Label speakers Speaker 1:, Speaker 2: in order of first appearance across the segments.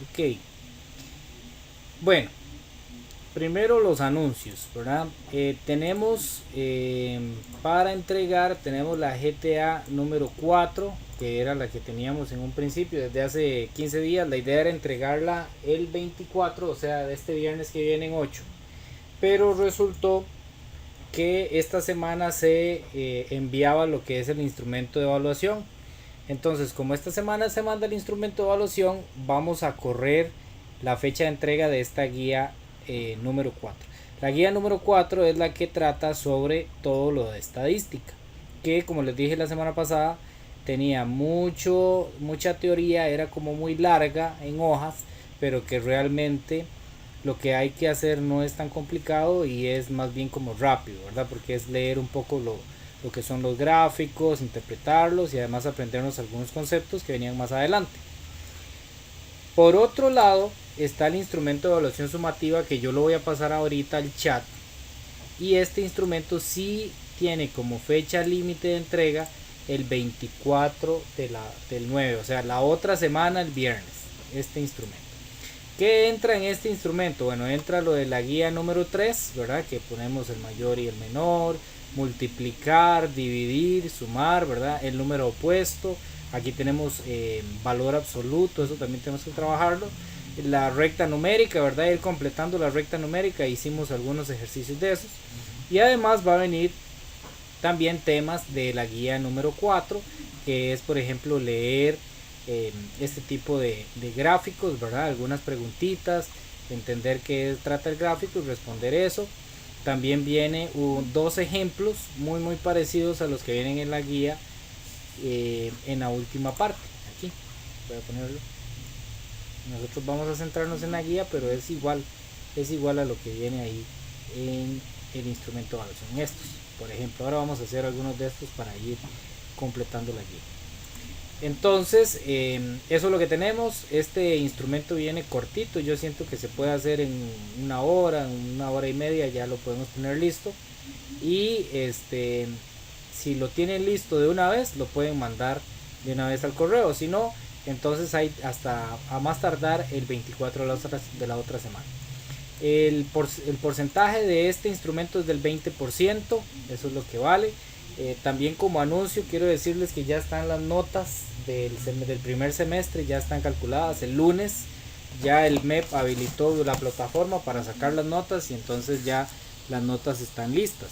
Speaker 1: Ok, bueno, primero los anuncios, ¿verdad? Tenemos para entregar, tenemos la GTA número 4, que era la que teníamos en un principio desde hace 15 días. La idea era entregarla el 24, o sea, de este viernes que viene en 8. Pero resultó que esta semana se enviaba lo que es el instrumento de evaluación. Entonces, como esta semana se manda el instrumento de evaluación, vamos a correr la fecha de entrega de esta guía número 4. La guía número 4 es la que trata sobre todo lo de estadística, que como les dije la semana pasada, tenía mucha teoría, era como muy larga en hojas, pero que realmente lo que hay que hacer no es tan complicado y es más bien como rápido, ¿verdad? Porque es leer un poco lo que son los gráficos, interpretarlos y además aprendernos algunos conceptos que venían más adelante. Por otro lado, está el instrumento de evaluación sumativa que yo lo voy a pasar ahorita al chat. Y este instrumento sí tiene como fecha límite de entrega el 24 del 9, o sea, la otra semana, el viernes, este instrumento. ¿Qué entra en este instrumento? Bueno, entra lo de la guía número 3, ¿verdad? Que ponemos el mayor y el menor, multiplicar, dividir, sumar, ¿verdad? El número opuesto. Aquí tenemos valor absoluto, eso también tenemos que trabajarlo. La recta numérica, ¿verdad? Ir completando la recta numérica, hicimos algunos ejercicios de esos. Y además va a venir también temas de la guía número 4, que es por ejemplo leer este tipo de gráficos, ¿verdad? Algunas preguntitas, entender qué trata el gráfico y responder eso. También viene dos ejemplos muy parecidos a los que vienen en la guía en la última parte. Aquí voy a ponerlo. Nosotros vamos a centrarnos en la guía, pero es igual a lo que viene ahí en el instrumento de evaluación. En estos, por ejemplo, ahora vamos a hacer algunos de estos para ir completando la guía. Entonces, eso es lo que tenemos. Este instrumento viene cortito. Yo siento que se puede hacer en una hora y media, ya lo podemos tener listo. Y si lo tienen listo de una vez, lo pueden mandar de una vez al correo. Si no, entonces hay hasta a más tardar el 24 de la otra semana. El porcentaje de este instrumento es del 20%, eso es lo que vale. También como anuncio quiero decirles que ya están las notas del primer semestre, ya están calculadas el lunes. Ya el MEP habilitó la plataforma para sacar las notas y entonces ya las notas están listas.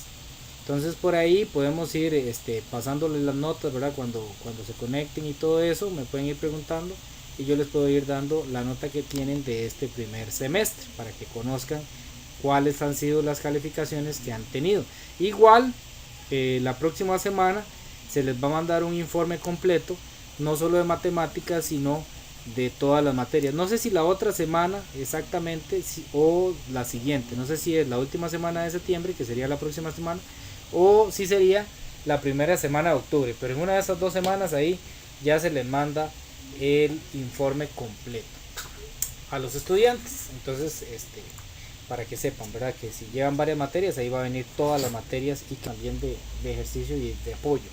Speaker 1: Entonces por ahí podemos ir pasándoles las notas, ¿verdad? Cuando se conecten y todo eso, me pueden ir preguntando y yo les puedo ir dando la nota que tienen de este primer semestre para que conozcan cuáles han sido las calificaciones que han tenido. Igual, la próxima semana se les va a mandar un informe completo, no solo de matemáticas, sino de todas las materias. No sé si la otra semana exactamente o la siguiente, no sé si es la última semana de septiembre, que sería la próxima semana, o si sería la primera semana de octubre, pero en una de esas dos semanas ahí ya se les manda el informe completo a los estudiantes. Entonces, para que sepan, ¿verdad? Que si llevan varias materias, ahí va a venir todas las materias y también de ejercicio y de apoyo.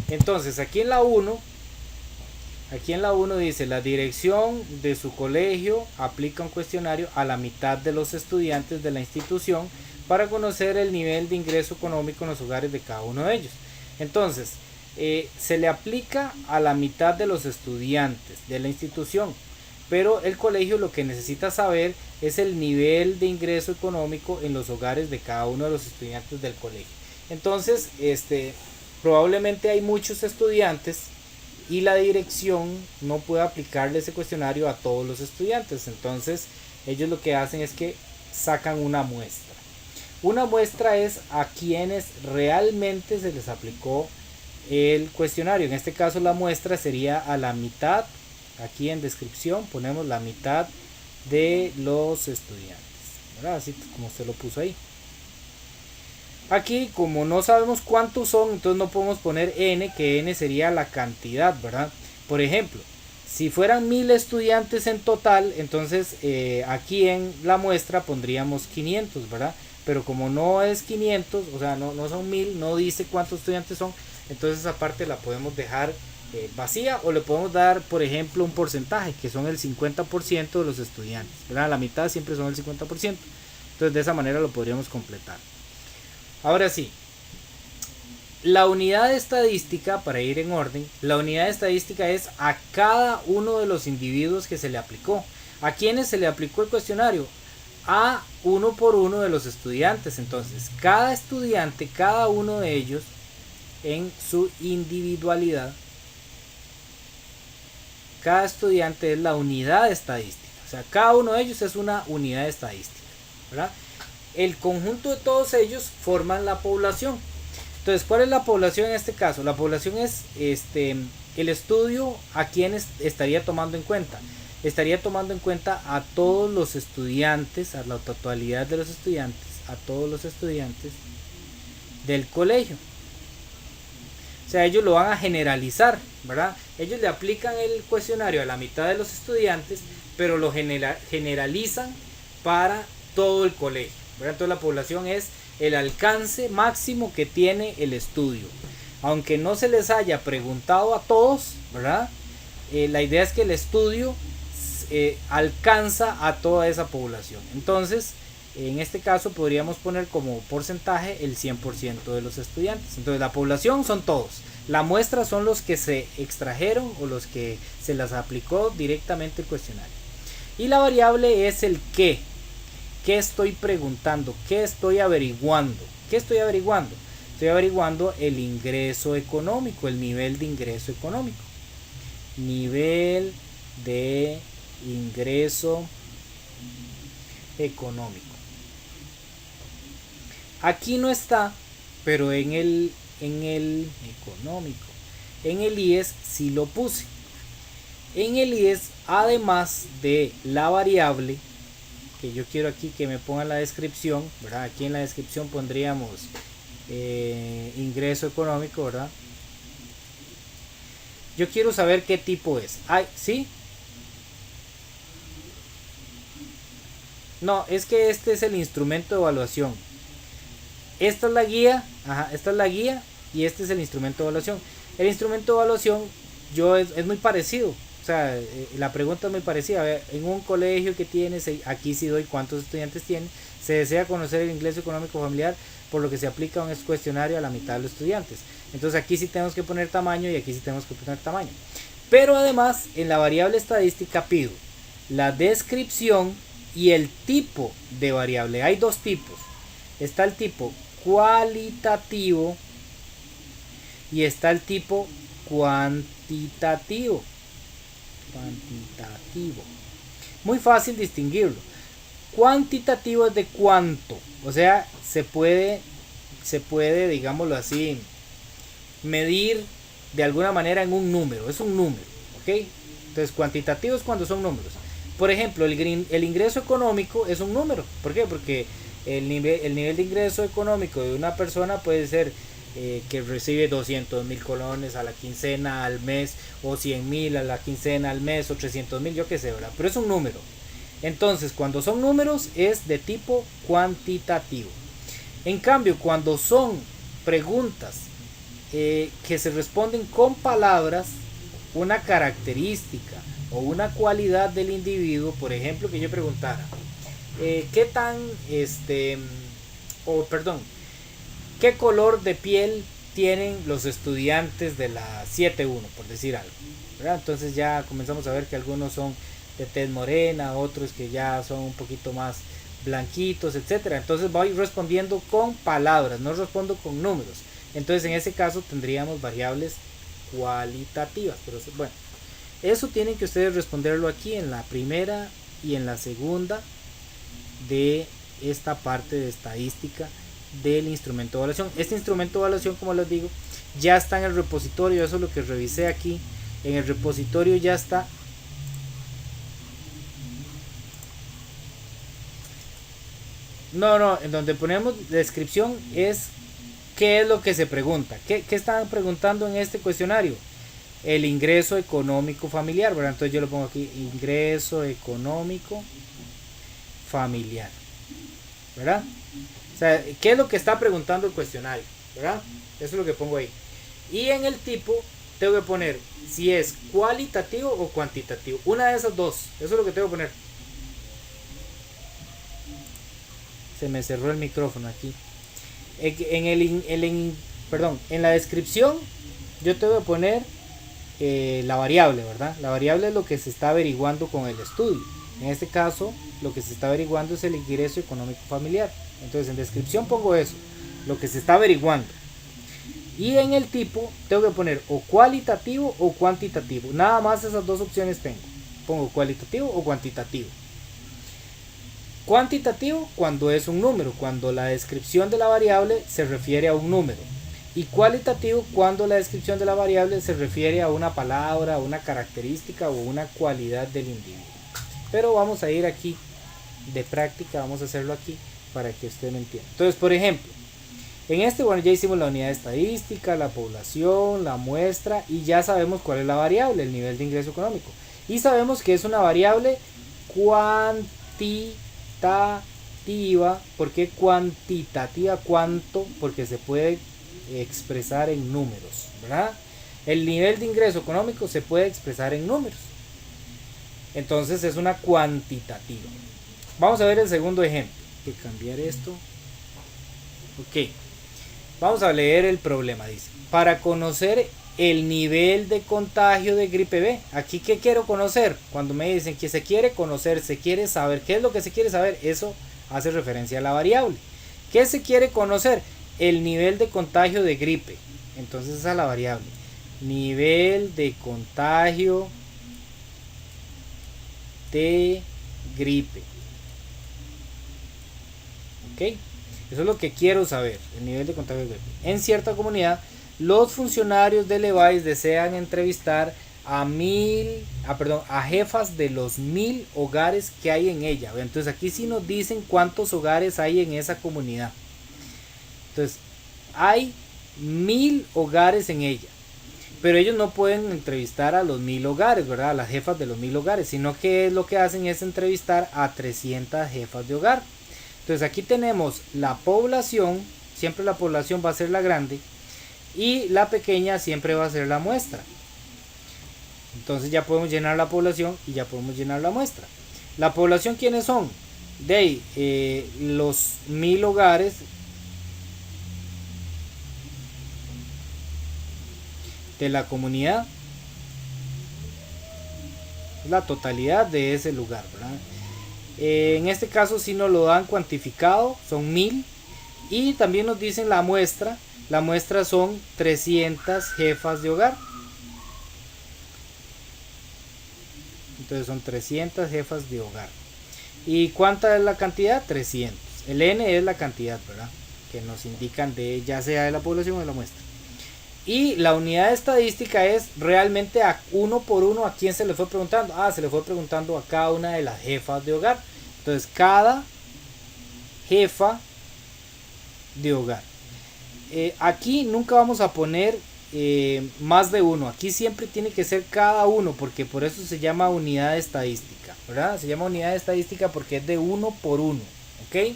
Speaker 1: Entonces, aquí en la 1 dice, la dirección de su colegio aplica un cuestionario a la mitad de los estudiantes de la institución para conocer el nivel de ingreso económico en los hogares de cada uno de ellos. Entonces, se le aplica a la mitad de los estudiantes de la institución, pero el colegio lo que necesita saber es el nivel de ingreso económico en los hogares de cada uno de los estudiantes del colegio. Entonces, probablemente hay muchos estudiantes y la dirección no puede aplicarle ese cuestionario a todos los estudiantes. Entonces, ellos lo que hacen es que sacan una muestra. Una muestra es a quienes realmente se les aplicó el cuestionario. En este caso la muestra sería a la mitad. Aquí en descripción ponemos la mitad de los estudiantes, ¿verdad? Así como usted lo puso ahí. Aquí como no sabemos cuántos son, entonces no podemos poner n, que n sería la cantidad, ¿verdad? Por ejemplo, si fueran 1000 estudiantes en total, entonces aquí en la muestra pondríamos 500, ¿verdad? Pero como no es 500, o sea, no son 1000, no dice cuántos estudiantes son, entonces esa parte la podemos dejar vacía, o le podemos dar, por ejemplo, un porcentaje, que son el 50% de los estudiantes, ¿verdad? La mitad siempre son el 50%. Entonces de esa manera lo podríamos completar. Ahora sí, la unidad de estadística, para ir en orden, la unidad de estadística es a cada uno de los individuos que se le aplicó. ¿A quienes se le aplicó el cuestionario? A uno por uno de los estudiantes. Entonces, cada estudiante, cada uno de ellos, en su individualidad, cada estudiante es la unidad de estadística. O sea, cada uno de ellos es una unidad de estadística, ¿verdad? El conjunto de todos ellos forman la población. Entonces, ¿cuál es la población en este caso? La población es el estudio a quienes estaría tomando en cuenta. Estaría tomando en cuenta a todos los estudiantes, a la totalidad de los estudiantes, a todos los estudiantes del colegio. O sea, ellos lo van a generalizar, ¿verdad? Ellos le aplican el cuestionario a la mitad de los estudiantes, pero lo generalizan para todo el colegio, ¿verdad? Entonces la población es el alcance máximo que tiene el estudio. Aunque no se les haya preguntado a todos, ¿verdad? La idea es que el estudio alcanza a toda esa población. Entonces, en este caso podríamos poner como porcentaje el 100% de los estudiantes. Entonces la población son todos. La muestra son los que se extrajeron o los que se las aplicó directamente el cuestionario. Y la variable es el qué. ¿Qué estoy preguntando? ¿Qué estoy averiguando? ¿Qué estoy averiguando? Estoy averiguando el ingreso económico, el nivel de ingreso económico. Nivel de ingreso económico. Aquí no está, pero en el económico, en el IES sí lo puse. En el IES, además de la variable, que yo quiero aquí que me pongan la descripción, ¿verdad? Aquí en la descripción pondríamos ingreso económico, ¿verdad? Yo quiero saber qué tipo es. ¿Sí? No, es que este es el instrumento de evaluación. Esta es la guía, esta es la guía y este es el instrumento de evaluación. El instrumento de evaluación es muy parecido. O sea, la pregunta es muy parecida. A ver, en un colegio que tienes, aquí sí doy cuántos estudiantes tienen. Se desea conocer el ingreso económico familiar, por lo que se aplica un cuestionario a la mitad de los estudiantes. Entonces aquí sí tenemos que poner tamaño y aquí sí tenemos que poner tamaño. Pero además, en la variable estadística pido la descripción y el tipo de variable. Hay dos tipos. Está el tipo cualitativo y está el tipo cuantitativo. Muy fácil distinguirlo. Cuantitativo es de cuánto, o sea, se puede, digámoslo así, medir de alguna manera en un número, es un número, ¿ok? Entonces cuantitativo es cuando son números. Por ejemplo, el ingreso económico es un número. ¿Por qué? Porque el nivel de ingreso económico de una persona puede ser que recibe 200.000 colones a la quincena al mes, o 100.000 a la quincena al mes, o 300.000, yo qué sé, ¿verdad? Pero es un número. Entonces, cuando son números es de tipo cuantitativo. En cambio, cuando son preguntas que se responden con palabras, una característica o una cualidad del individuo, por ejemplo, que yo preguntara, ¿qué tan, qué color de piel tienen los estudiantes de la 7.1, por decir algo, ¿verdad? Entonces ya comenzamos a ver que algunos son de tez morena, otros que ya son un poquito más blanquitos, etcétera. Entonces voy respondiendo con palabras, no respondo con números. Entonces en ese caso tendríamos variables cualitativas. Pero bueno, eso tienen que ustedes responderlo aquí en la primera y en la segunda de esta parte de estadística del instrumento de evaluación. Este instrumento de evaluación, como les digo, ya está en el repositorio. Eso es lo que revisé aquí. En el repositorio ya está. No, en donde ponemos descripción es qué es lo que se pregunta. ¿Qué están preguntando en este cuestionario? El ingreso económico familiar, ¿verdad? Entonces yo lo pongo aquí, ingreso económico familiar, ¿verdad? O sea, ¿qué es lo que está preguntando el cuestionario? ¿Verdad? Eso es lo que pongo ahí. Y en el tipo tengo que poner si es cualitativo o cuantitativo. Una de esas dos. Eso es lo que tengo que poner. Se me cerró el micrófono aquí. En la descripción yo tengo que poner la variable, ¿verdad? La variable es lo que se está averiguando con el estudio. En este caso, lo que se está averiguando es el ingreso económico familiar. Entonces, en descripción pongo eso, lo que se está averiguando. Y en el tipo tengo que poner o cualitativo o cuantitativo. Nada más esas dos opciones tengo. Pongo cualitativo o cuantitativo. Cuantitativo cuando es un número, cuando la descripción de la variable se refiere a un número. Y cualitativo cuando la descripción de la variable se refiere a una palabra, una característica o una cualidad del individuo. Pero vamos a ir aquí de práctica, vamos a hacerlo aquí para que usted me entienda. Entonces, por ejemplo, en este, bueno, ya hicimos la unidad estadística, la población, la muestra y ya sabemos cuál es la variable, el nivel de ingreso económico. Y sabemos que es una variable cuantitativa. ¿Por qué cuantitativa? ¿Cuánto? Porque se puede expresar en números, ¿verdad? El nivel de ingreso económico se puede expresar en números. Entonces es una cuantitativa. Vamos a ver el segundo ejemplo. Hay que cambiar esto. Ok. Vamos a leer el problema. Dice: para conocer el nivel de contagio de gripe B. Aquí, ¿qué quiero conocer? Cuando me dicen que se quiere conocer, se quiere saber. ¿Qué es lo que se quiere saber? Eso hace referencia a la variable. ¿Qué se quiere conocer? El nivel de contagio de gripe. Entonces esa es la variable. Nivel de contagio de gripe. Ok. Eso es lo que quiero saber, el nivel de contagio de gripe. En cierta comunidad, los funcionarios del EVAIS desean entrevistar a jefas de los 1000 hogares que hay en ella. Entonces aquí sí nos dicen cuántos hogares hay en esa comunidad. Entonces, hay 1000 hogares en ella. Pero ellos no pueden entrevistar a los 1000 hogares, ¿verdad? A las jefas de los 1000 hogares, sino que lo que hacen es entrevistar a 300 jefas de hogar. Entonces aquí tenemos la población, siempre la población va a ser la grande, y la pequeña siempre va a ser la muestra. Entonces ya podemos llenar la población y ya podemos llenar la muestra. La población, ¿quiénes son? De ahí, los 1000 hogares de la comunidad, la totalidad de ese lugar, ¿verdad? En este caso si nos lo dan cuantificado, son 1000, y también nos dicen la muestra son 300 jefas de hogar. Entonces son 300 jefas de hogar. ¿Y cuánta es la cantidad? 300. El N es la cantidad, ¿verdad? Que nos indican de ya sea de la población o de la muestra. Y la unidad de estadística es realmente a uno por uno a quién se le fue preguntando. Se le fue preguntando a cada una de las jefas de hogar. Entonces cada jefa de hogar. Aquí nunca vamos a poner más de uno. Aquí siempre tiene que ser cada uno, porque por eso se llama unidad de estadística, ¿verdad? Se llama unidad de estadística porque es de uno por uno, ¿ok?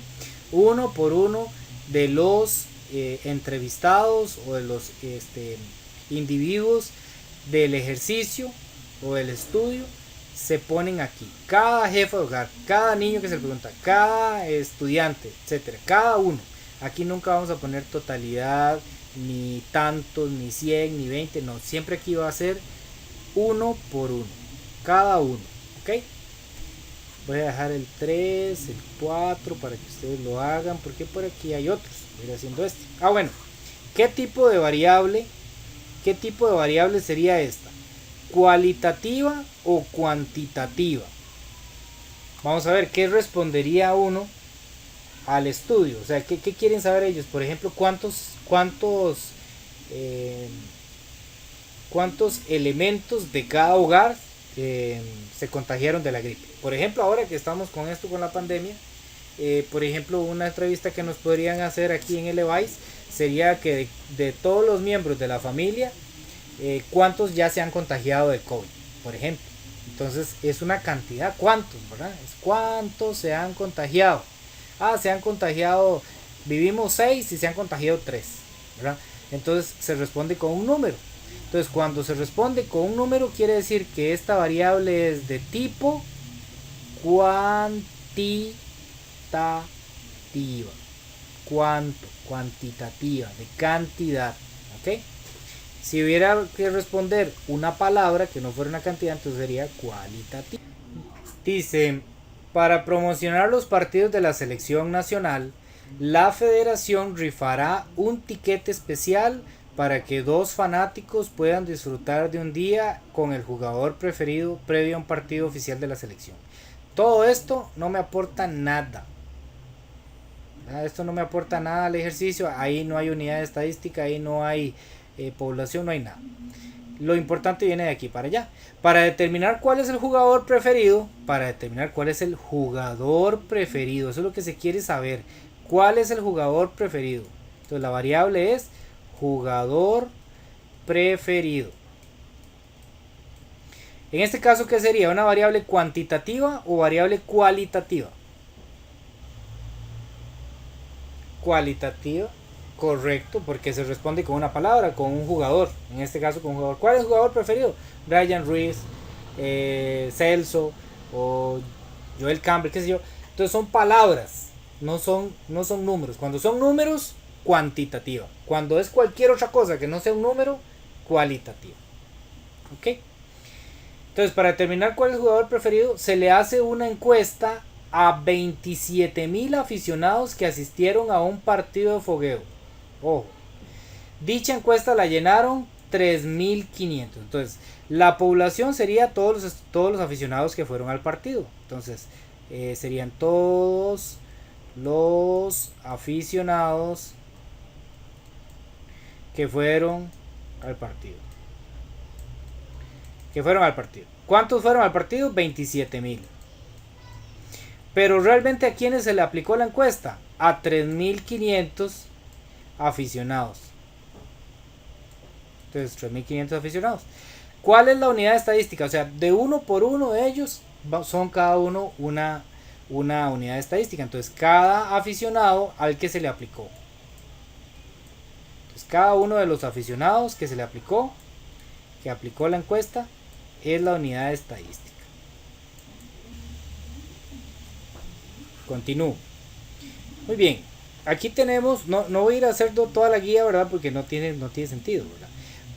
Speaker 1: Uno por uno de los entrevistados o de los individuos del ejercicio o del estudio se ponen aquí. Cada jefe de hogar, cada niño que se le pregunta, cada estudiante, etcétera, cada uno. Aquí nunca vamos a poner totalidad, ni tantos, ni 100, ni 20, no. Siempre aquí va a ser uno por uno, cada uno, ¿ok? Voy a dejar el 3, el 4 para que ustedes lo hagan, porque por aquí hay otros. Voy a ir haciendo este. Bueno, ¿qué tipo de variable sería esta? ¿Cualitativa o cuantitativa? Vamos a ver qué respondería uno al estudio. O sea, ¿qué quieren saber ellos? Por ejemplo, cuántos elementos de cada hogar se contagiaron de la gripe. Por ejemplo, ahora que estamos con esto, con la pandemia, por ejemplo, una entrevista que nos podrían hacer aquí en el EVAIS sería que de todos los miembros de la familia, cuántos ya se han contagiado de COVID, por ejemplo. Entonces es una cantidad, cuántos, ¿verdad? Es cuántos se han contagiado. Se han contagiado, vivimos 6 y se han contagiado 3, ¿verdad? Entonces se responde con un número. Entonces cuando se responde con un número quiere decir que esta variable es de tipo cuantitativa. Cuantitativa, de cantidad. ¿Ok? Si hubiera que responder una palabra que no fuera una cantidad, entonces sería cualitativa. Dice, para promocionar los partidos de la selección nacional, la federación rifará un tiquete especial para que 2 fanáticos puedan disfrutar de un día con el jugador preferido previo a un partido oficial de la selección. Todo esto no me aporta nada. Esto no me aporta nada al ejercicio. Ahí no hay unidad de estadística, ahí no hay población, no hay nada. Lo importante viene de aquí para allá. Para determinar cuál es el jugador preferido, eso es lo que se quiere saber. ¿Cuál es el jugador preferido? Entonces la variable es jugador preferido. En este caso, ¿qué sería? ¿Una variable cuantitativa o variable cualitativa? Cualitativa, correcto, porque se responde con una palabra, con un jugador. En este caso, con un jugador. ¿Cuál es el jugador preferido? Ryan Ruiz, Celso o Joel Campbell, qué sé yo. Entonces son palabras, no son números. Cuando son números, cuantitativa. Cuando es cualquier otra cosa que no sea un número, cualitativa. ¿Ok? Entonces, para determinar cuál es el jugador preferido, se le hace una encuesta a 27,000 aficionados que asistieron a un partido de fogueo. Ojo. Dicha encuesta la llenaron 3,500. Entonces, la población sería todos los aficionados que fueron al partido. Entonces, serían todos los aficionados que fueron al partido. ¿Cuántos fueron al partido? 27,000. Pero realmente, ¿a quiénes se le aplicó la encuesta? A 3,500 aficionados. Entonces, 3,500 aficionados. ¿Cuál es la unidad de estadística? O sea, de uno por uno de ellos son cada uno una unidad de estadística. Entonces, cada aficionado al que se le aplicó. Entonces, cada uno de los aficionados que se le aplicó, que aplicó la encuesta, es la unidad de estadística. Continúo. Muy bien. Aquí tenemos, no voy a ir a hacer toda la guía, ¿verdad? Porque no tiene sentido, ¿verdad?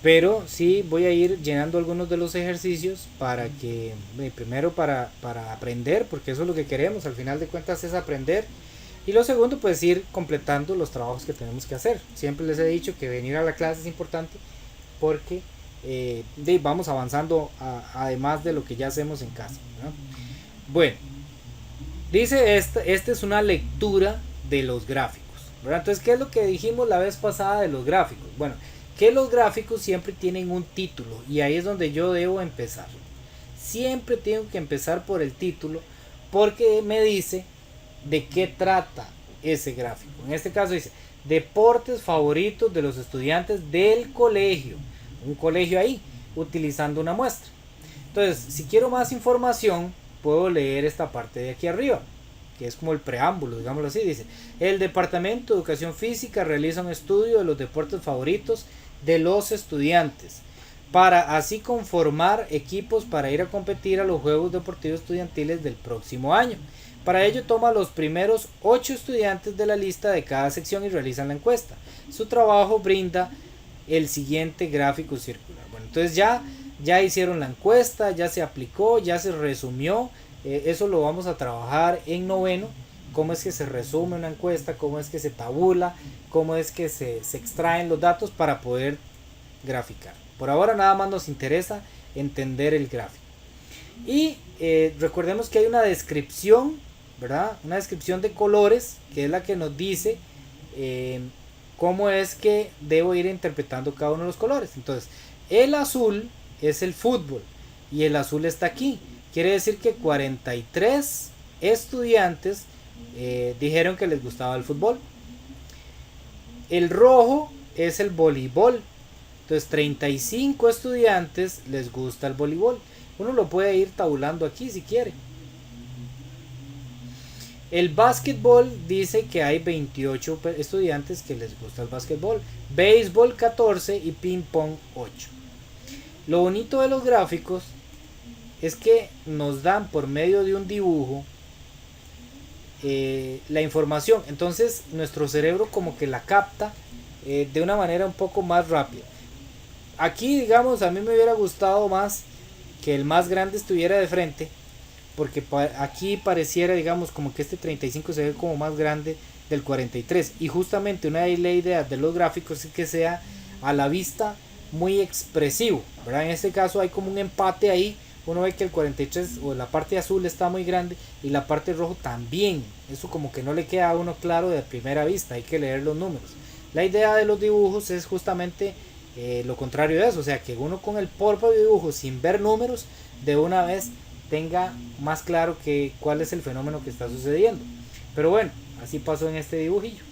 Speaker 1: Pero sí voy a ir llenando algunos de los ejercicios para que, primero para aprender, porque eso es lo que queremos, al final de cuentas es aprender. Y lo segundo, pues ir completando los trabajos que tenemos que hacer. Siempre les he dicho que venir a la clase es importante porque vamos avanzando además de lo que ya hacemos en casa, ¿no? Bueno, dice esta es una lectura de los gráficos, ¿verdad? Entonces, ¿qué es lo que dijimos la vez pasada de los gráficos? Bueno, que los gráficos siempre tienen un título y ahí es donde yo debo empezar. Siempre tengo que empezar por el título porque me dice de qué trata ese gráfico. En este caso dice deportes favoritos de los estudiantes del colegio. Un colegio ahí, utilizando una muestra. Entonces, si quiero más información, puedo leer esta parte de aquí arriba, que es como el preámbulo, digámoslo así. Dice, el Departamento de Educación Física realiza un estudio de los deportes favoritos de los estudiantes para así conformar equipos para ir a competir a los Juegos Deportivos Estudiantiles del próximo año. Para ello toma los primeros 8 estudiantes de la lista de cada sección y realizan la encuesta. Su trabajo brinda el siguiente gráfico circular. Bueno, entonces ya hicieron la encuesta, ya se aplicó, ya se resumió. Eso lo vamos a trabajar en noveno. Cómo es que se resume una encuesta, cómo es que se tabula, cómo es que se extraen los datos para poder graficar. Por ahora nada más nos interesa entender el gráfico. Y recordemos que hay una descripción, ¿verdad? Una descripción de colores, que es la que nos dice cómo es que debo ir interpretando cada uno de los colores. Entonces, el azul es el fútbol y el azul está aquí. Quiere decir que 43 estudiantes dijeron que les gustaba el fútbol. El rojo es el voleibol. Entonces 35 estudiantes les gusta el voleibol. Uno lo puede ir tabulando aquí si quiere. El básquetbol dice que hay 28 estudiantes que les gusta el básquetbol. Béisbol 14 y ping pong 8. Lo bonito de los gráficos es que nos dan por medio de un dibujo la información. Entonces nuestro cerebro como que la capta de una manera un poco más rápida. Aquí, digamos, a mí me hubiera gustado más que el más grande estuviera de frente, porque aquí pareciera, digamos, como que este 35 se ve como más grande del 43, y justamente una de la idea de los gráficos es que sea a la vista muy expresivo, ¿verdad? En este caso hay como un empate ahí. Uno ve que el 43 o la parte azul está muy grande y la parte rojo también. Eso como que no le queda a uno claro de primera vista, hay que leer los números. La idea de los dibujos es justamente lo contrario de eso, o sea que uno con el propio dibujo sin ver números de una vez tenga más claro que cuál es el fenómeno que está sucediendo. Pero bueno, así pasó en este dibujillo.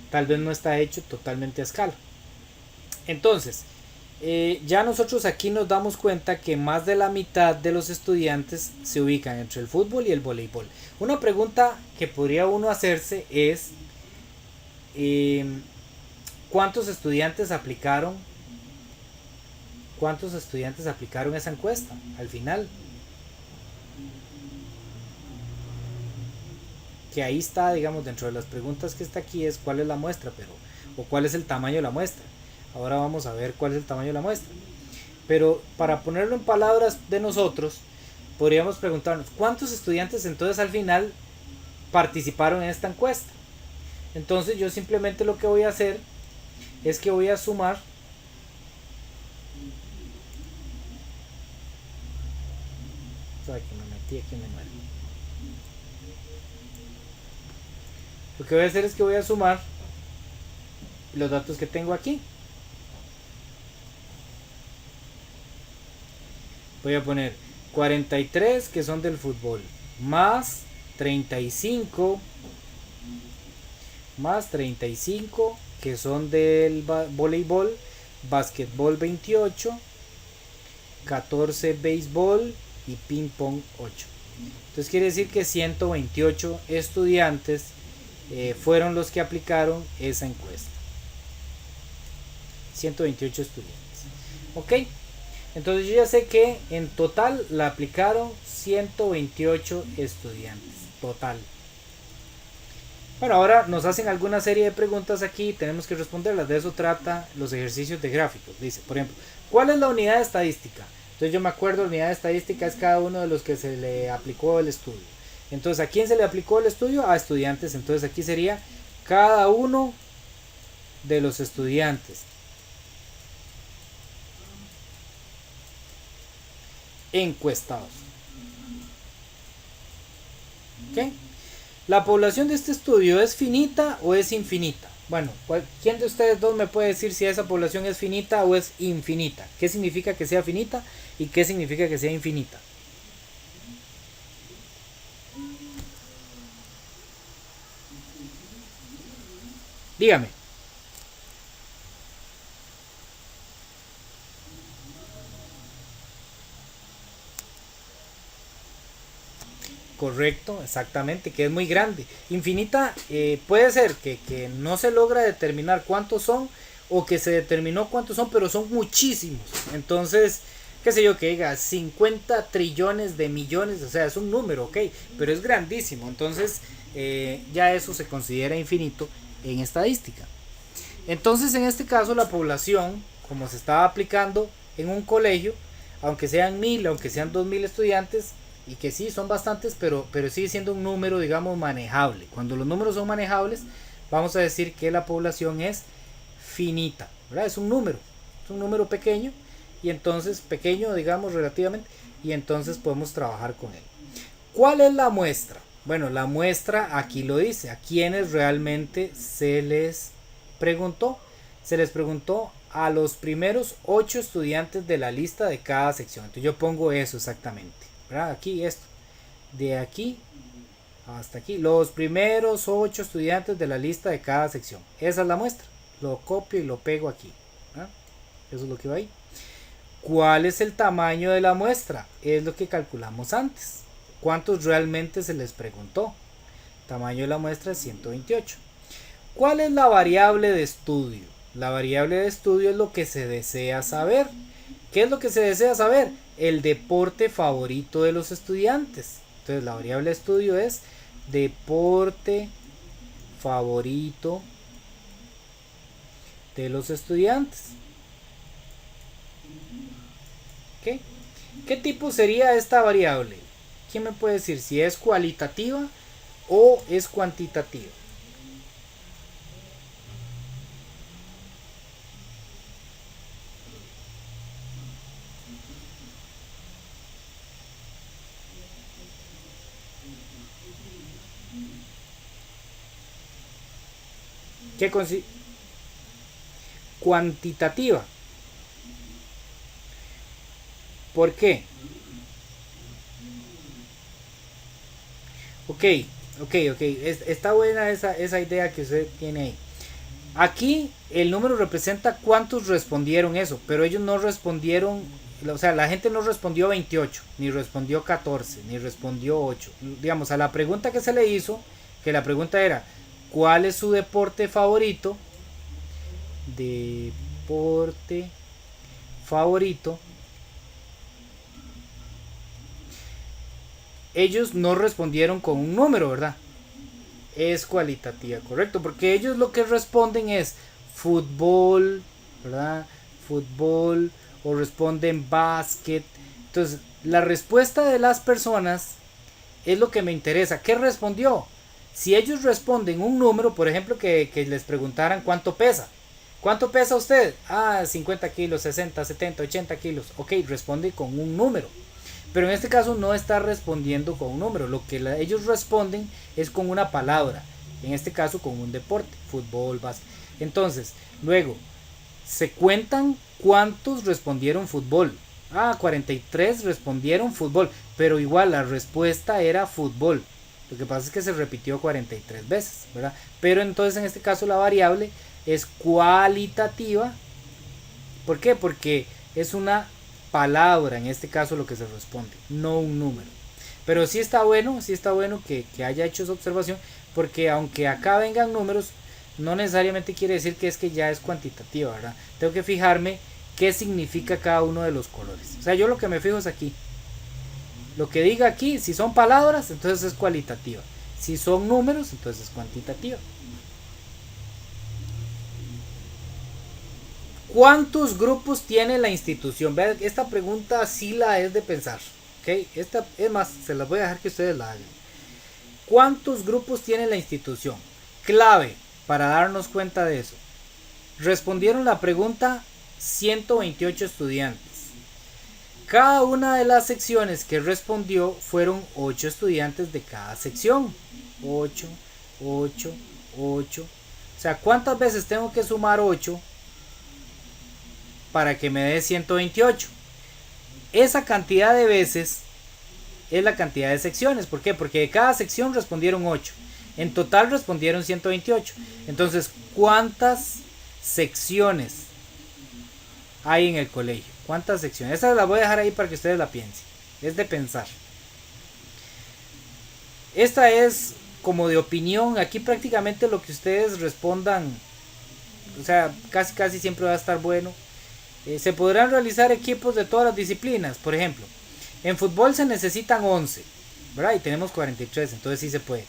Speaker 1: Tal vez no está hecho totalmente a escala. Entonces, ya nosotros aquí nos damos cuenta que más de la mitad de los estudiantes se ubican entre el fútbol y el voleibol. Una pregunta que podría uno hacerse es ¿cuántos estudiantes aplicaron esa encuesta al final? Que ahí está, digamos, dentro de las preguntas que está aquí es cuál es la muestra, pero o cuál es el tamaño de la muestra. Ahora vamos a ver cuál es el tamaño de la muestra. Pero para ponerlo en palabras de nosotros, podríamos preguntarnos cuántos estudiantes entonces al final participaron en esta encuesta. Entonces yo simplemente lo que voy a hacer es que voy a sumar lo que voy a hacer es que voy a sumar los datos que tengo aquí. Voy a poner 43 que son del fútbol, más 35 que son del voleibol, básquetbol 28, 14 béisbol y ping pong 8. Entonces quiere decir que 128 estudiantes fueron los que aplicaron esa encuesta. 128 estudiantes. Ok. Entonces yo ya sé que en total la aplicaron 128 estudiantes. Total. Bueno, ahora nos hacen alguna serie de preguntas aquí y tenemos que responderlas. De eso trata los ejercicios de gráficos. Dice, por ejemplo, ¿cuál es la unidad de estadística? Entonces yo me acuerdo, la unidad de estadística es cada uno de los que se le aplicó el estudio. Entonces, ¿a quién se le aplicó el estudio? A estudiantes. Entonces aquí sería cada uno de los estudiantes encuestados. ¿Ok? ¿La población de este estudio es finita o es infinita? Bueno, ¿quién de ustedes dos me puede decir si esa población es finita o es infinita? ¿Qué significa que sea finita y qué significa que sea infinita? Dígame. Correcto, exactamente, que es muy grande. Infinita puede ser que no se logra determinar cuántos son o que se determinó cuántos son, pero son muchísimos. Entonces, qué sé yo, que diga 50 trillones de millones, o sea, es un número, ok, pero es grandísimo. Entonces, ya eso se considera infinito en estadística. Entonces, en este caso, la población, como se estaba aplicando en un colegio, aunque sean 1000, aunque sean 2000 estudiantes, y que sí son bastantes, pero sigue siendo un número, digamos, manejable. Cuando los números son manejables, vamos a decir que la población es finita, ¿verdad? Es un número pequeño, y entonces pequeño, digamos, relativamente, y entonces podemos trabajar con él. ¿Cuál es la muestra? Bueno, la muestra aquí lo dice, a quienes realmente se les preguntó. Se les preguntó a los primeros 8 estudiantes de la lista de cada sección. Entonces yo pongo eso exactamente, ¿verdad? Aquí esto, de aquí hasta aquí, los primeros 8 estudiantes de la lista de cada sección. Esa es la muestra. Lo copio y lo pego aquí, ¿verdad? Eso es lo que va ahí. ¿Cuál es el tamaño de la muestra? Es lo que calculamos antes. ¿Cuántos realmente se les preguntó? Tamaño de la muestra es 128. ¿Cuál es la variable de estudio? La variable de estudio es lo que se desea saber. ¿Qué es lo que se desea saber? El deporte favorito de los estudiantes. Entonces la variable de estudio es deporte favorito de los estudiantes. ¿Okay? ¿Qué tipo sería esta variable? ¿Quién me puede decir si es cualitativa o es cuantitativa? ¿Qué cuantitativa? ¿Por qué? Ok, ok. Está buena esa idea que usted tiene ahí. Aquí el número representa cuántos respondieron eso, pero ellos no respondieron, o sea, la gente no respondió 28, ni respondió 14, ni respondió 8. Digamos, a la pregunta que se le hizo, que la pregunta era, ¿cuál es su deporte favorito? Deporte favorito. Ellos no respondieron con un número, ¿verdad? Es cualitativa, correcto, porque ellos lo que responden es fútbol, ¿verdad? Fútbol, o responden básquet. Entonces, la respuesta de las personas es lo que me interesa. ¿Qué respondió? Si ellos responden un número, por ejemplo, que les preguntaran cuánto pesa. ¿Cuánto pesa usted? 50 kilos, 60, 70, 80 kilos. Ok, responde con un número. Pero en este caso no está respondiendo con un número. Lo que ellos responden es con una palabra. En este caso con un deporte. Fútbol, básquet. Entonces, luego, se cuentan cuántos respondieron fútbol. 43 respondieron fútbol. Pero igual la respuesta era fútbol. Lo que pasa es que se repitió 43 veces, ¿verdad? Pero entonces en este caso la variable es cualitativa. ¿Por qué? Porque es una palabra, en este caso lo que se responde, no un número. Pero sí está bueno que haya hecho esa observación, porque aunque acá vengan números, no necesariamente quiere decir que es que ya es cuantitativa, ¿verdad? Tengo que fijarme qué significa cada uno de los colores. O sea, yo lo que me fijo es aquí. Lo que diga aquí, si son palabras, entonces es cualitativa. Si son números, entonces es cuantitativa. ¿Cuántos grupos tiene la institución? Vean, esta pregunta sí la es de pensar. ¿Okay? Esta, es más, se las voy a dejar que ustedes la hagan. ¿Cuántos grupos tiene la institución? Clave para darnos cuenta de eso. Respondieron la pregunta 128 estudiantes. Cada una de las secciones que respondió fueron 8 estudiantes de cada sección. 8, 8, 8. O sea, ¿cuántas veces tengo que sumar 8 para que me dé 128? Esa cantidad de veces es la cantidad de secciones. ¿Por qué? Porque de cada sección respondieron 8. En total respondieron 128. Entonces, ¿cuántas secciones hay en el colegio? ¿Cuántas secciones? Esa la voy a dejar ahí para que ustedes la piensen. Es de pensar. Esta es como de opinión. Aquí prácticamente lo que ustedes respondan, o sea, casi siempre va a estar bueno. Se podrán realizar equipos de todas las disciplinas. Por ejemplo, en fútbol se necesitan 11, ¿verdad? Y tenemos 43, entonces sí se puede.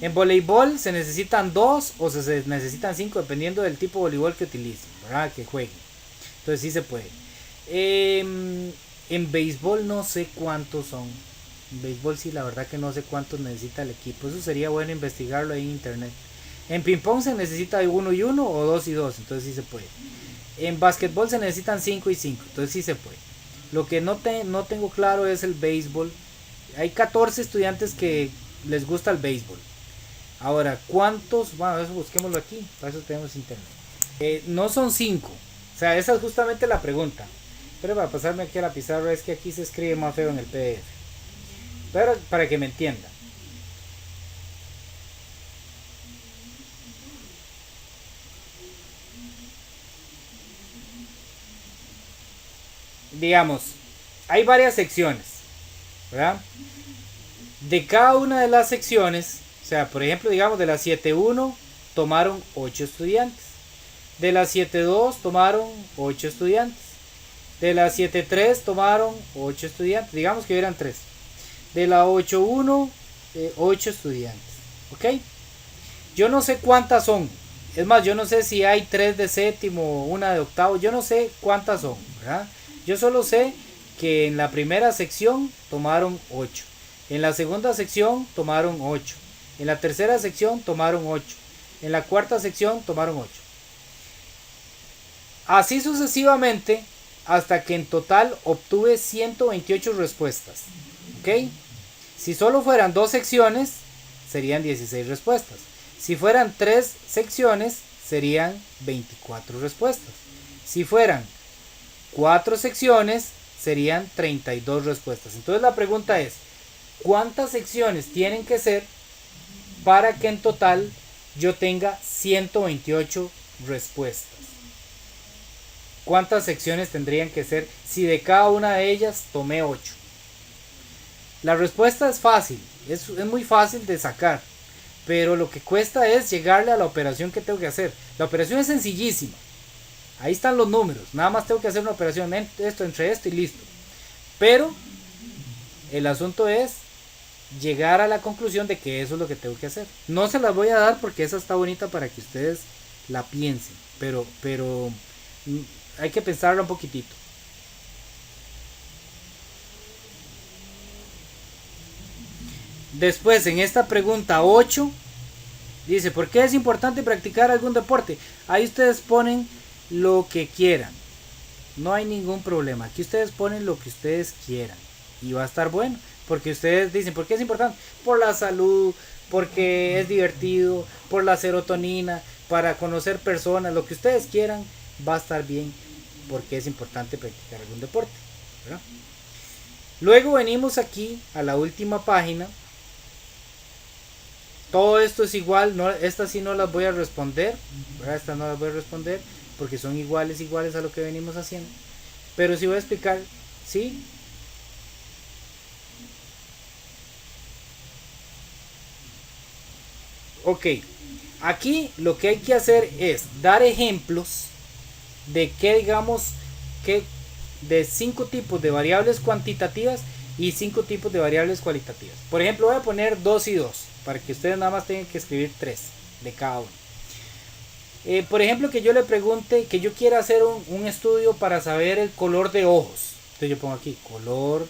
Speaker 1: En voleibol se necesitan 2 o se necesitan 5, dependiendo del tipo de voleibol que utilicen, ¿verdad? Que jueguen. Entonces sí se puede. En béisbol no sé cuántos son. En béisbol sí, la verdad que no sé cuántos necesita el equipo. Eso sería bueno investigarlo ahí en internet. En ping pong se necesita 1 y 1 o 2 y 2, entonces sí se puede. En básquetbol se necesitan 5 y 5, entonces sí se puede. Lo que no tengo claro es el béisbol. Hay 14 estudiantes que les gusta el béisbol. Ahora, ¿cuántos? Bueno, eso busquémoslo aquí, para eso tenemos internet. No son 5. O sea, esa es justamente la pregunta. Pero para pasarme aquí a la pizarra, es que aquí se escribe más feo en el PDF. Pero para que me entiendan. Digamos, hay varias secciones, ¿verdad? De cada una de las secciones, o sea, por ejemplo, digamos, de la 7.1 tomaron 8 estudiantes. De la 7.2 tomaron 8 estudiantes. De la 7.3 tomaron 8 estudiantes, digamos que eran 3. De la 8.1, 8 estudiantes. ¿Ok? Yo no sé cuántas son. Es más, yo no sé si hay 3 de séptimo, una de octavo. Yo no sé cuántas son, ¿verdad? Yo solo sé que en la primera sección tomaron 8. En la segunda sección tomaron 8. En la tercera sección tomaron 8. En la cuarta sección tomaron 8. Así sucesivamente hasta que en total obtuve 128 respuestas. ¿Ok? Si solo fueran 2 secciones, serían 16 respuestas. Si fueran 3 secciones, serían 24 respuestas. Si fueran 4 secciones, serían 32 respuestas. Entonces la pregunta es, ¿cuántas secciones tienen que ser para que en total yo tenga 128 respuestas? ¿Cuántas secciones tendrían que ser si de cada una de ellas tomé 8? La respuesta es fácil, es muy fácil de sacar, pero lo que cuesta es llegarle a la operación que tengo que hacer. La operación es sencillísima, ahí están los números, nada más tengo que hacer una operación esto entre esto y listo. Pero el asunto es llegar a la conclusión de que eso es lo que tengo que hacer. No se las voy a dar porque esa está bonita para que ustedes la piensen, pero hay que pensarla un poquitito. Después, en esta pregunta 8, dice, ¿por qué es importante practicar algún deporte? Ahí ustedes ponen lo que quieran. No hay ningún problema. Aquí ustedes ponen lo que ustedes quieran. Y va a estar bueno. Porque ustedes dicen, ¿por qué es importante? Por la salud, porque es divertido, por la serotonina, para conocer personas, lo que ustedes quieran, va a estar bien. Porque es importante practicar algún deporte, ¿verdad? Luego venimos aquí a la última página. Todo esto es igual, no, estas sí no las voy a responder, ¿verdad? Estas no las voy a responder porque son iguales a lo que venimos haciendo. Pero sí voy a explicar, ¿sí? Ok, aquí lo que hay que hacer es dar ejemplos de que digamos que de 5 tipos de variables cuantitativas y 5 tipos de variables cualitativas. Por ejemplo, voy a poner 2 y 2 para que ustedes nada más tengan que escribir 3 de cada uno. Por ejemplo, que yo le pregunte que yo quiera hacer un estudio para saber el color de ojos. Entonces yo pongo aquí color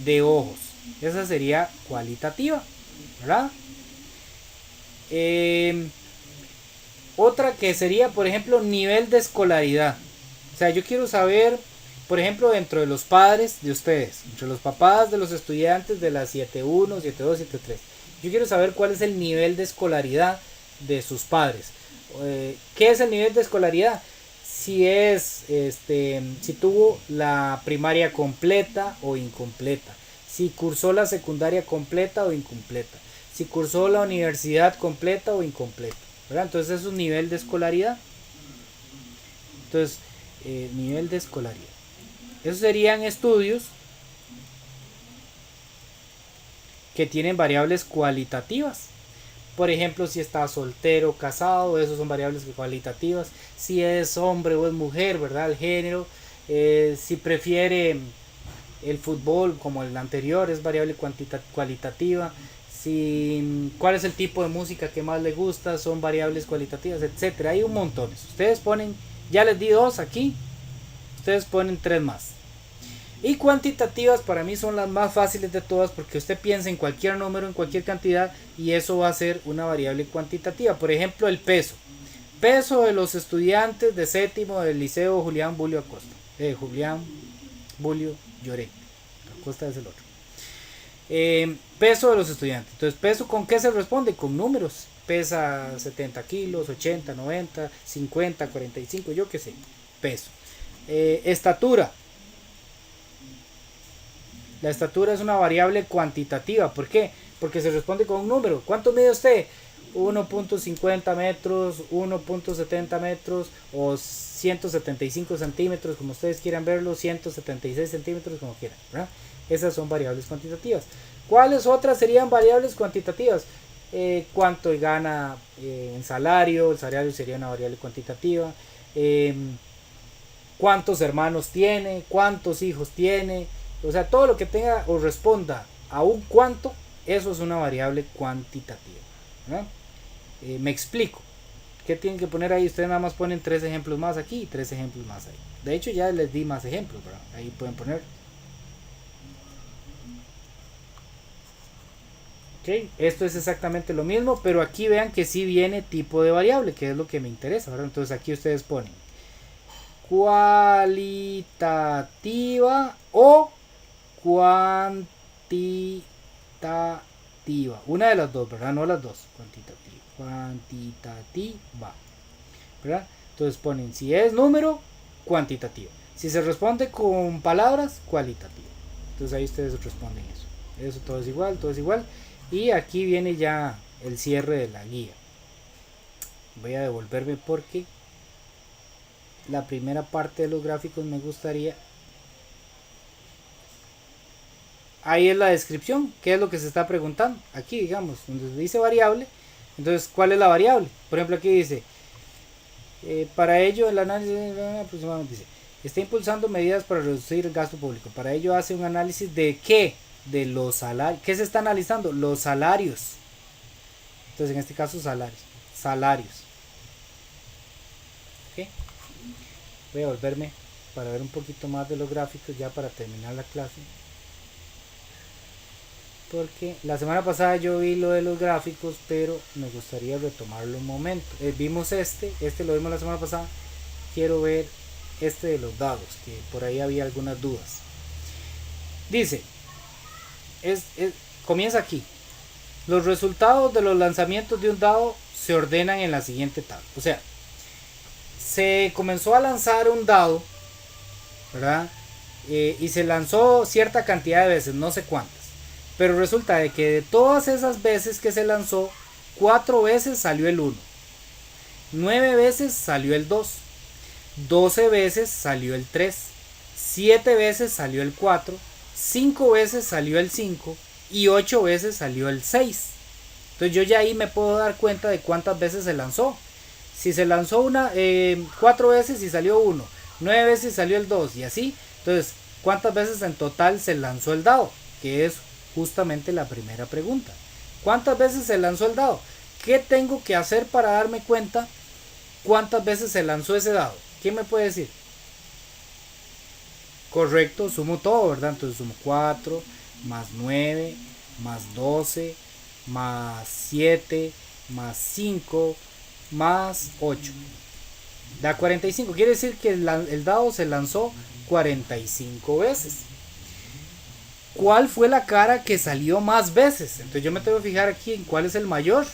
Speaker 1: de ojos. Esa sería cualitativa, ¿verdad? Otra que sería, por ejemplo, nivel de escolaridad. O sea, yo quiero saber, por ejemplo, dentro de los padres de ustedes, entre los papás de los estudiantes de la 7.1, 7.2, 7.3. Yo quiero saber cuál es el nivel de escolaridad de sus padres. ¿Qué es el nivel de escolaridad? Si tuvo la primaria completa o incompleta. Si cursó la secundaria completa o incompleta. Si cursó la universidad completa o incompleta, ¿verdad? Entonces eso es un nivel de escolaridad. Entonces, nivel de escolaridad. Esos serían estudios que tienen variables cualitativas. Por ejemplo, si está soltero, casado, esos son variables cualitativas. Si es hombre o es mujer, ¿verdad? El género. Si prefiere el fútbol como el anterior, es variable cualitativa. Cuál es el tipo de música que más le gusta, son variables cualitativas, etcétera. Hay un montón. Ustedes ponen, ya les di 2 aquí, ustedes ponen 3 más. Y cuantitativas para mí son las más fáciles de todas porque usted piensa en cualquier número, en cualquier cantidad y eso va a ser una variable cuantitativa. Por ejemplo, el peso. Peso de los estudiantes de séptimo del liceo Julián Bulio Acosta. Julián Bulio Lloré. Acosta es el otro. Peso de los estudiantes. Entonces, ¿peso con qué se responde? Con números. Pesa 70 kilos, 80, 90, 50, 45, yo qué sé. Peso. Estatura. La estatura es una variable cuantitativa. ¿Por qué? Porque se responde con un número. ¿Cuánto mide usted? 1.50 metros, 1.70 metros o 175 centímetros, como ustedes quieran verlo, 176 centímetros, como quieran, ¿verdad? Esas son variables cuantitativas. ¿Cuáles otras serían variables cuantitativas? Cuánto gana en salario, el salario sería una variable cuantitativa. cuántos hermanos tiene, cuántos hijos tiene, o sea, todo lo que tenga o responda a un cuánto, eso es una variable cuantitativa, ¿no? Me explico. ¿Qué tienen que poner ahí? Ustedes nada más ponen 3 ejemplos más aquí y 3 ejemplos más ahí. De hecho ya les di más ejemplos, ¿verdad? Ahí pueden poner. Ok, esto es exactamente lo mismo, pero aquí vean que sí viene tipo de variable, que es lo que me interesa, ¿verdad? Entonces aquí ustedes ponen cualitativa o cuantitativa. Una de las dos, ¿verdad? No las dos. Cuantitativa. ¿Verdad? Entonces ponen si es número, cuantitativo. Si se responde con palabras, cualitativa. Entonces ahí ustedes responden eso. Eso todo es igual, todo es igual. Y aquí viene ya el cierre de la guía. Voy a devolverme porque la primera parte de los gráficos me gustaría. Ahí es la descripción, qué es lo que se está preguntando. Aquí, digamos, donde dice variable, entonces, ¿cuál es la variable? Por ejemplo, aquí dice, para ello el análisis aproximadamente dice, está impulsando medidas para reducir el gasto público. Para ello hace un análisis de ¿qué? De los salarios. ¿Qué se está analizando? Los salarios. Entonces, en este caso, salarios. ¿Okay? Voy a volverme para ver un poquito más de los gráficos ya para terminar la clase. Porque la semana pasada yo vi lo de los gráficos, pero me gustaría retomarlo un momento. Vimos este lo vimos la semana pasada. Quiero ver este de los dados, que por ahí había algunas dudas. Dice, comienza aquí. Los resultados de los lanzamientos de un dado se ordenan en la siguiente tabla. O sea, se comenzó a lanzar un dado, ¿verdad? Y se lanzó cierta cantidad de veces, no sé cuántas. Pero resulta de que de todas esas veces que se lanzó, 4 veces salió el 1, 9 veces salió el 2, 12 veces salió el 3, 7 veces salió el 4, 5 veces salió el 5 y 8 veces salió el 6. Entonces yo ya ahí me puedo dar cuenta de cuántas veces se lanzó. Si se lanzó 4 veces y salió 1, 9 veces y salió el 2 y así, entonces cuántas veces en total se lanzó el dado, que es justamente la primera pregunta. ¿Cuántas veces se lanzó el dado? ¿Qué tengo que hacer para darme cuenta cuántas veces se lanzó ese dado? ¿Quién me puede decir? Correcto, sumo todo, ¿verdad? Entonces sumo 4 más 9 más 12 más 7 más 5 más 8 da 45. Quiere decir que el dado se lanzó 45 veces. ¿Cuál fue la cara que salió más veces? Entonces yo me tengo que fijar aquí en cuál es el mayor.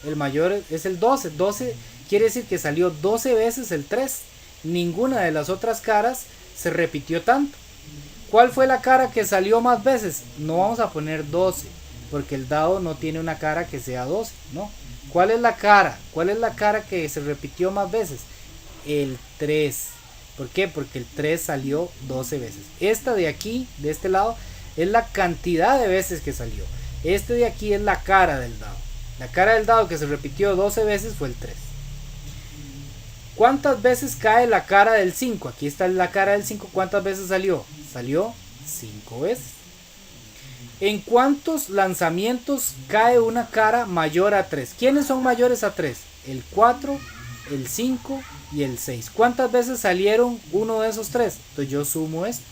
Speaker 1: El mayor es el 12. 12 quiere decir que salió 12 veces el 3. Ninguna de las otras caras se repitió tanto. ¿Cuál fue la cara que salió más veces? No vamos a poner 12, porque el dado no tiene una cara que sea 12, ¿no? ¿Cuál es la cara? ¿Cuál es la cara que se repitió más veces? El 3. ¿Por qué? Porque el 3 salió 12 veces. Esta de aquí, de este lado, es la cantidad de veces que salió. Este de aquí es la cara del dado. La cara del dado que se repitió 12 veces fue el 3. ¿Cuántas veces cae la cara del 5? Aquí está la cara del 5. ¿Cuántas veces salió? Salió 5 veces. ¿En cuántos lanzamientos cae una cara mayor a 3? ¿Quiénes son mayores a 3? El 4, el 5 y el 6. ¿Cuántas veces salieron uno de esos 3? Entonces yo sumo esto.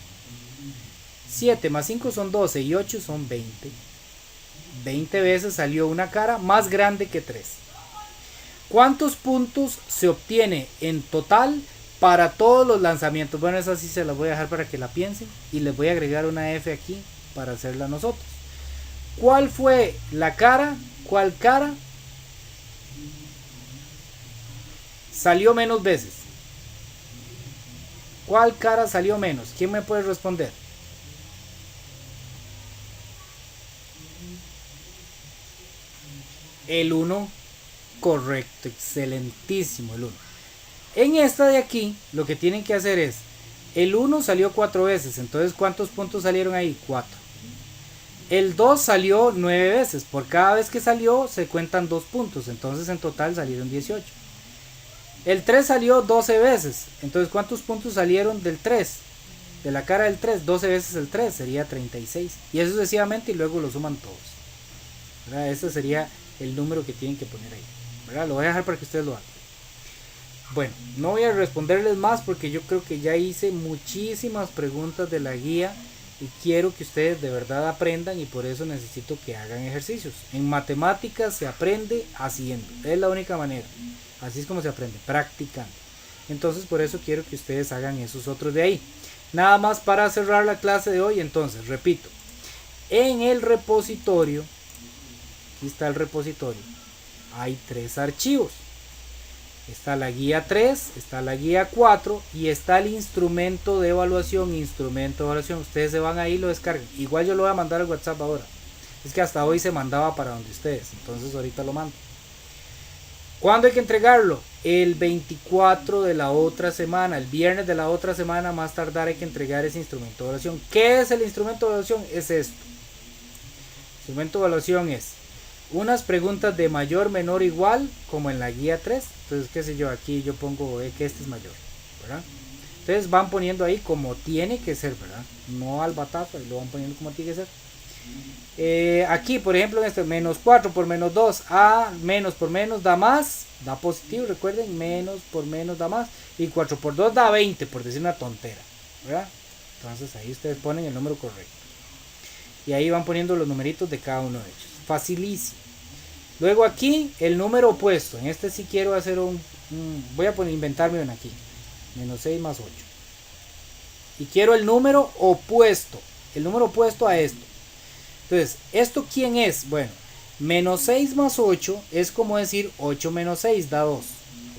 Speaker 1: 7 más 5 son 12 y 8 son 20. 20 veces salió una cara más grande que 3. ¿Cuántos puntos se obtiene en total para todos los lanzamientos? Bueno, esa sí se las voy a dejar para que la piensen. Y les voy a agregar una F aquí para hacerla nosotros. ¿Cuál fue la cara? ¿Cuál cara salió menos veces? ¿Cuál cara salió menos? ¿Quién me puede responder? El 1. Correcto, excelentísimo el 1. En esta de aquí, lo que tienen que hacer es, el 1 salió 4 veces, entonces ¿cuántos puntos salieron ahí? 4. El 2 salió 9 veces, por cada vez que salió se cuentan 2 puntos, entonces en total salieron 18. El 3 salió 12 veces. Entonces, ¿cuántos puntos salieron del 3? De la cara del 3, 12 veces el 3 sería 36. Y eso sucesivamente y luego lo suman todos. ¿Verdad? Ese sería el número que tienen que poner ahí. ¿Verdad? Lo voy a dejar para que ustedes lo hagan. Bueno, no voy a responderles más porque yo creo que ya hice muchísimas preguntas de la guía y quiero que ustedes de verdad aprendan y por eso necesito que hagan ejercicios. En matemáticas se aprende haciendo, es la única manera. Así es como se aprende, practicando. Entonces por eso quiero que ustedes hagan esos otros de ahí. Nada más para cerrar la clase de hoy, entonces, repito. En el repositorio, aquí está el repositorio, hay 3 archivos. Está la guía 3, está la guía 4 y está el instrumento de evaluación. Ustedes se van ahí y lo descargan. Igual yo lo voy a mandar al WhatsApp ahora. Es que hasta hoy se mandaba para donde ustedes. Entonces ahorita lo mando. ¿Cuándo hay que entregarlo? El 24 de la otra semana. El viernes de la otra semana más tardar hay que entregar ese instrumento de evaluación. ¿Qué es el instrumento de evaluación? Es esto. El instrumento de evaluación es unas preguntas de mayor, menor, igual, como en la guía 3. Entonces, qué sé yo, aquí yo pongo que este es mayor, ¿verdad? Entonces van poniendo ahí como tiene que ser, ¿verdad? No al batazo, lo van poniendo como tiene que ser. Aquí, por ejemplo, en este, menos 4 por menos 2, a menos por menos da más, da positivo, recuerden, menos por menos da más, y 4 por 2 da 20, por decir una tontera, ¿verdad? Entonces ahí ustedes ponen el número correcto. Y ahí van poniendo los numeritos de cada uno de ellos. Facilísimo. Luego aquí el número opuesto. En este sí quiero hacer voy a inventarme uno aquí. Menos 6 más 8. Y quiero el número opuesto. El número opuesto a esto. Entonces, ¿esto quién es? Bueno, menos 6 más 8 es como decir 8 menos 6 da 2.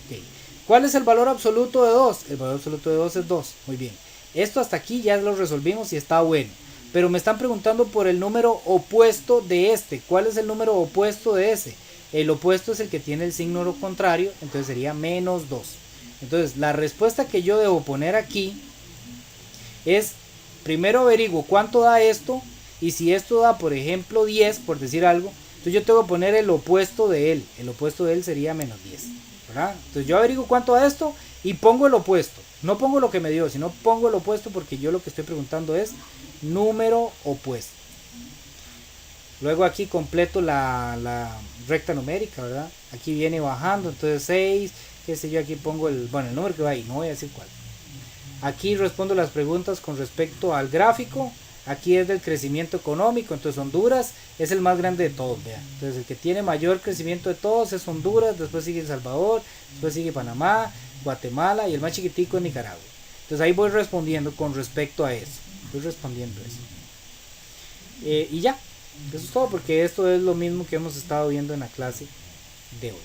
Speaker 1: Okay. ¿Cuál es el valor absoluto de 2? El valor absoluto de 2 es 2. Muy bien. Esto hasta aquí ya lo resolvimos y está bueno. Pero me están preguntando por el número opuesto de este. ¿Cuál es el número opuesto de ese? El opuesto es el que tiene el signo contrario, entonces sería menos 2. Entonces la respuesta que yo debo poner aquí es, primero averiguo cuánto da esto, y si esto da por ejemplo 10, por decir algo, entonces yo tengo que poner el opuesto de él. El opuesto de él sería menos 10, ¿verdad? Entonces yo averiguo cuánto da esto y pongo el opuesto. No pongo lo que me dio, sino pongo el opuesto porque yo lo que estoy preguntando es número opuesto. Luego aquí completo la recta numérica, ¿verdad? Aquí viene bajando, entonces 6, qué sé yo, aquí pongo el número que va ahí, no voy a decir cuál. Aquí respondo las preguntas con respecto al gráfico. Aquí es del crecimiento económico, entonces Honduras es el más grande de todos, vean. Entonces el que tiene mayor crecimiento de todos es Honduras, después sigue El Salvador, después sigue Panamá, Guatemala y el más chiquitico es Nicaragua. Entonces ahí voy respondiendo con respecto a eso. Voy respondiendo eso. Y ya, eso es todo porque esto es lo mismo que hemos estado viendo en la clase de hoy.